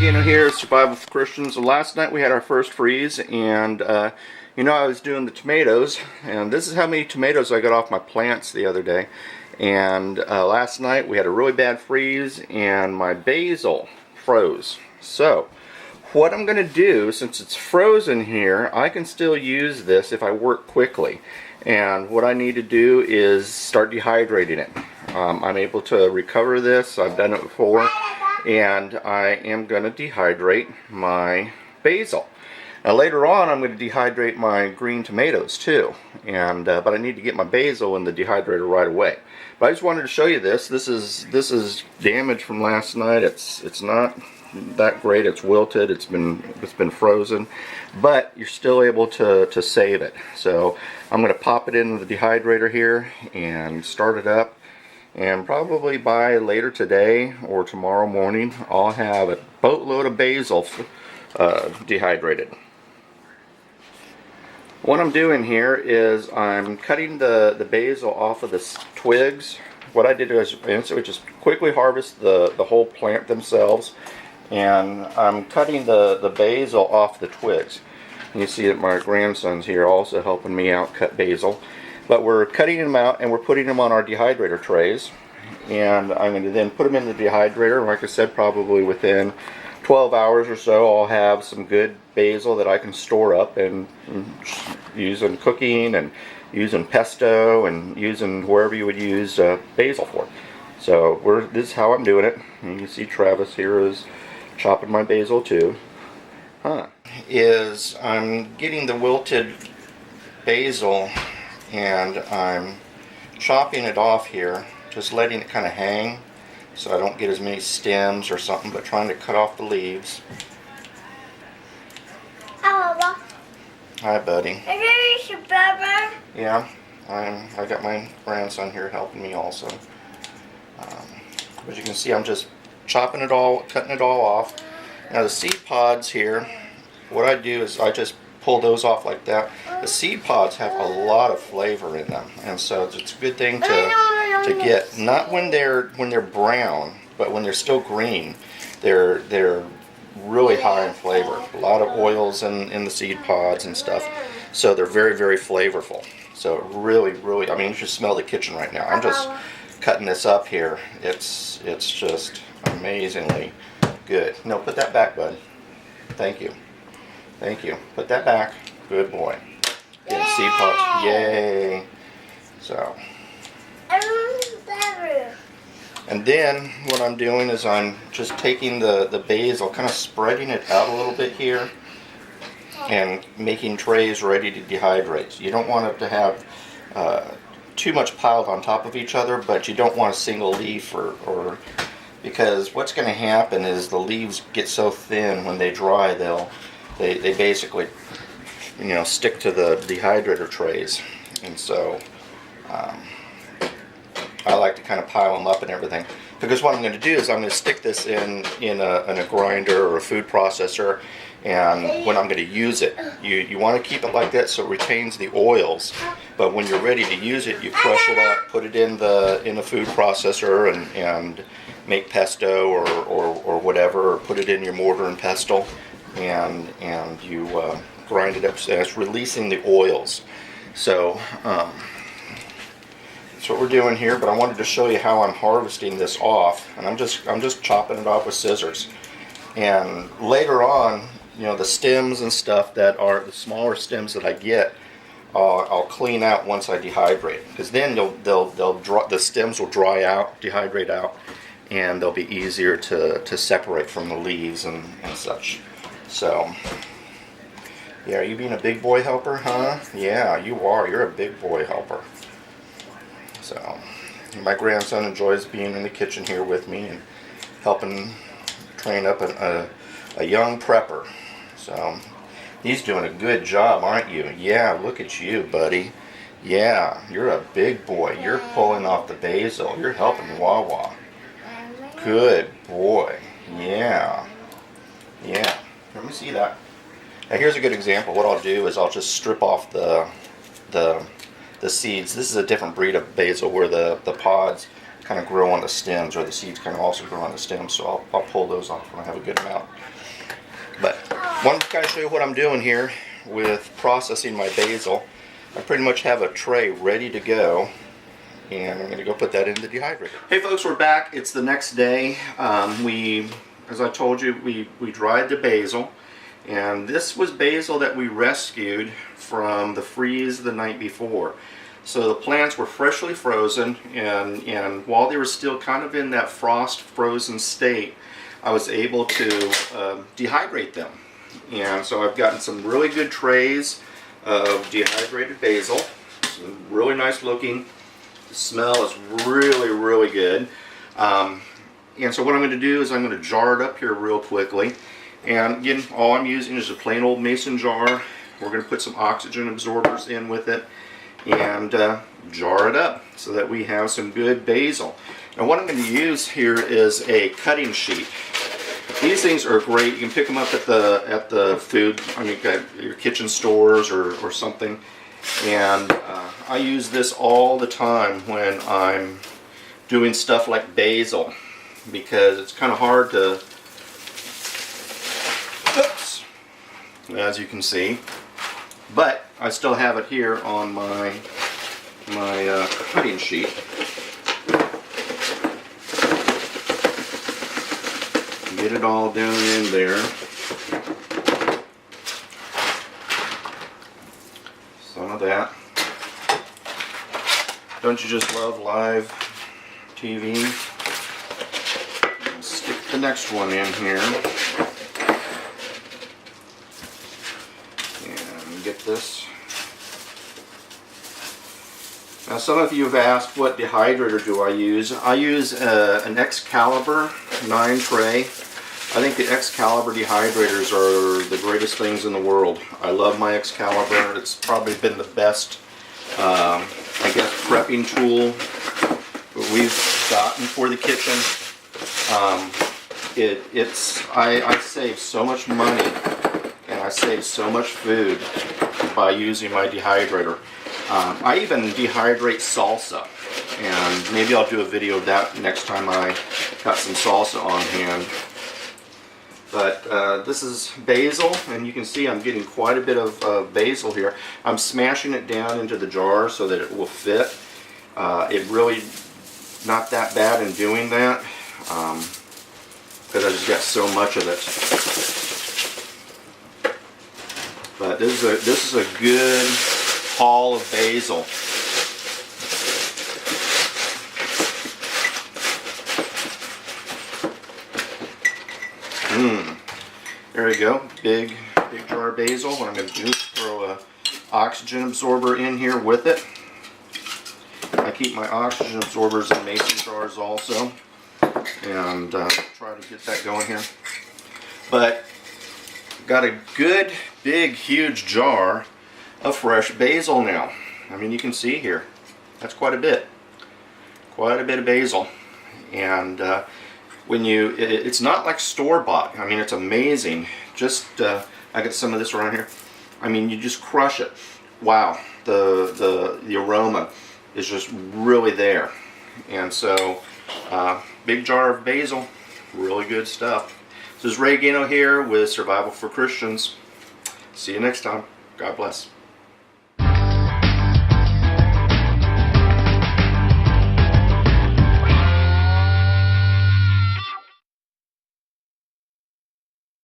Gano here, Survival for Christians. Last night we had our first freeze, and you know, I was doing the tomatoes, and this is how many tomatoes I got off my plants the other day. And last night we had a really bad freeze, and my basil froze. So what I'm going to do, since it's frozen here, I can still use this if I work quickly. And what I need to do is start dehydrating it. I'm able to recover this. I've done it before. And I am going to dehydrate my basil. Now later on I'm going to dehydrate my green tomatoes too, and but I need to get my basil in the dehydrator right away. But I just wanted to show you this. This is damage from last night. It's not that great. It's wilted. It's been frozen, but you're still able to save it. So I'm going to pop it into the dehydrator here and start it up. And probably by later today or tomorrow morning, I'll have a boatload of basil dehydrated. What I'm doing here is I'm cutting the basil off of the twigs. What I did is just quickly harvest the whole plant themselves, and I'm cutting the basil off the twigs. You see that my grandson's here also helping me out cut basil. But we're cutting them out and we're putting them on our dehydrator trays, and I'm going to then put them in the dehydrator. Like I said, probably within 12 hours or so I'll have some good basil that I can store up and use in cooking and use in pesto and using wherever you would use basil for. So this is how I'm doing it. And you can see Travis here is chopping my basil too. I'm getting the wilted basil and I'm chopping it off here, just letting it kind of hang so I don't get as many stems or something, but trying to cut off the leaves. Hello. Hi, buddy. Is your brother? Yeah, I got my grandson here helping me also. As you can see, I'm just chopping it all, cutting it all off. Now the seed pods here, what I do is I just pull those off like that. The seed pods have a lot of flavor in them, and so it's a good thing to get. Not when they're brown, but when they're still green. They're really high in flavor. A lot of oils in the seed pods and stuff, so they're very, very flavorful. So really, I mean, you should smell the kitchen right now. I'm just cutting this up here. It's just amazingly good. No, put that back, bud. Thank you. Thank you. Put that back. Good boy. Getting seed pods. Yay. So. And then what I'm doing is I'm just taking the basil, kind of spreading it out a little bit here and making trays ready to dehydrate. So you don't want it to have too much piled on top of each other, but you don't want a single leaf or because what's going to happen is the leaves get so thin when they dry, they basically, you know, stick to the dehydrator trays. And so I like to kind of pile them up and everything, because what I'm going to do is I'm going to stick this in a grinder or a food processor, and when I'm going to use it, you want to keep it like that so it retains the oils, but when you're ready to use it, you crush it up, put it in a food processor and make pesto or whatever, or put it in your mortar and pestle, and you grind it up so it's releasing the oils. So that's what we're doing here, but I wanted to show you how I'm harvesting this off, and I'm just chopping it off with scissors. And later on, you know, the stems and stuff that are the smaller stems that I get, I'll clean out once I dehydrate, because then the stems will dry out, dehydrate out, and they'll be easier to separate from the leaves and such. So, yeah, are you being a big boy helper, huh? Yeah, you are. You're a big boy helper. So, my grandson enjoys being in the kitchen here with me and helping train up a young prepper. So, he's doing a good job, aren't you? Yeah, look at you, buddy. Yeah, you're a big boy. You're pulling off the basil. You're helping Wawa. Good boy. Yeah. Yeah. Let me see that. Now here's a good example. What I'll do is I'll just strip off the seeds. This is a different breed of basil where the pods kind of grow on the stems, or the seeds kind of also grow on the stems, so I'll pull those off when I have a good amount. But I wanted to kind of show you what I'm doing here with processing my basil. I pretty much have a tray ready to go, and I'm going to go put that in the dehydrator. Hey folks, we're back. It's the next day. As I told you, we dried the basil, and this was basil that we rescued from the freeze the night before. So the plants were freshly frozen, and while they were still kind of in that frost frozen state, I was able to dehydrate them. And so I've gotten some really good trays of dehydrated basil. Some really nice looking. The smell is really, really good. And so what I'm going to do is I'm going to jar it up here real quickly. And again, all I'm using is a plain old mason jar. We're going to put some oxygen absorbers in with it and jar it up so that we have some good basil. Now what I'm going to use here is a cutting sheet. These things are great. You can pick them up at the food, I mean, your kitchen stores or something. And I use this all the time when I'm doing stuff like basil, because it's kind of hard to, oops, as you can see. But I still have it here on my cutting sheet. Get it all down in there. Some of that. Don't you just love live TV? Stick the next one in here. And get this. Now some of you have asked, what dehydrator do I use? I use an Excalibur 9 tray. I think the Excalibur dehydrators are the greatest things in the world. I love my Excalibur. It's probably been the best, I guess, prepping tool we've gotten for the kitchen. I save so much money and I save so much food by using my dehydrator. I even dehydrate salsa, and maybe I'll do a video of that next time I got some salsa on hand. But this is basil, and you can see I'm getting quite a bit of basil here. I'm smashing it down into the jar so that it will fit. It really not that bad in doing that, because I just got so much of it. But this is a good haul of basil. There we go, big jar of basil. What I'm going to do is throw a oxygen absorber in here with it. I keep my oxygen absorbers in mason jars also, and try to get that going here. But got a good, big, huge jar of fresh basil now. I mean, you can see here, that's quite a bit of basil. And when you, it's not like store-bought. I mean, it's amazing. Just I got some of this around here. I mean, you just crush it. Wow, the aroma is just really there. And so big jar of basil, really good stuff. This is Gano here with Survival for Christians. See you next time. God bless.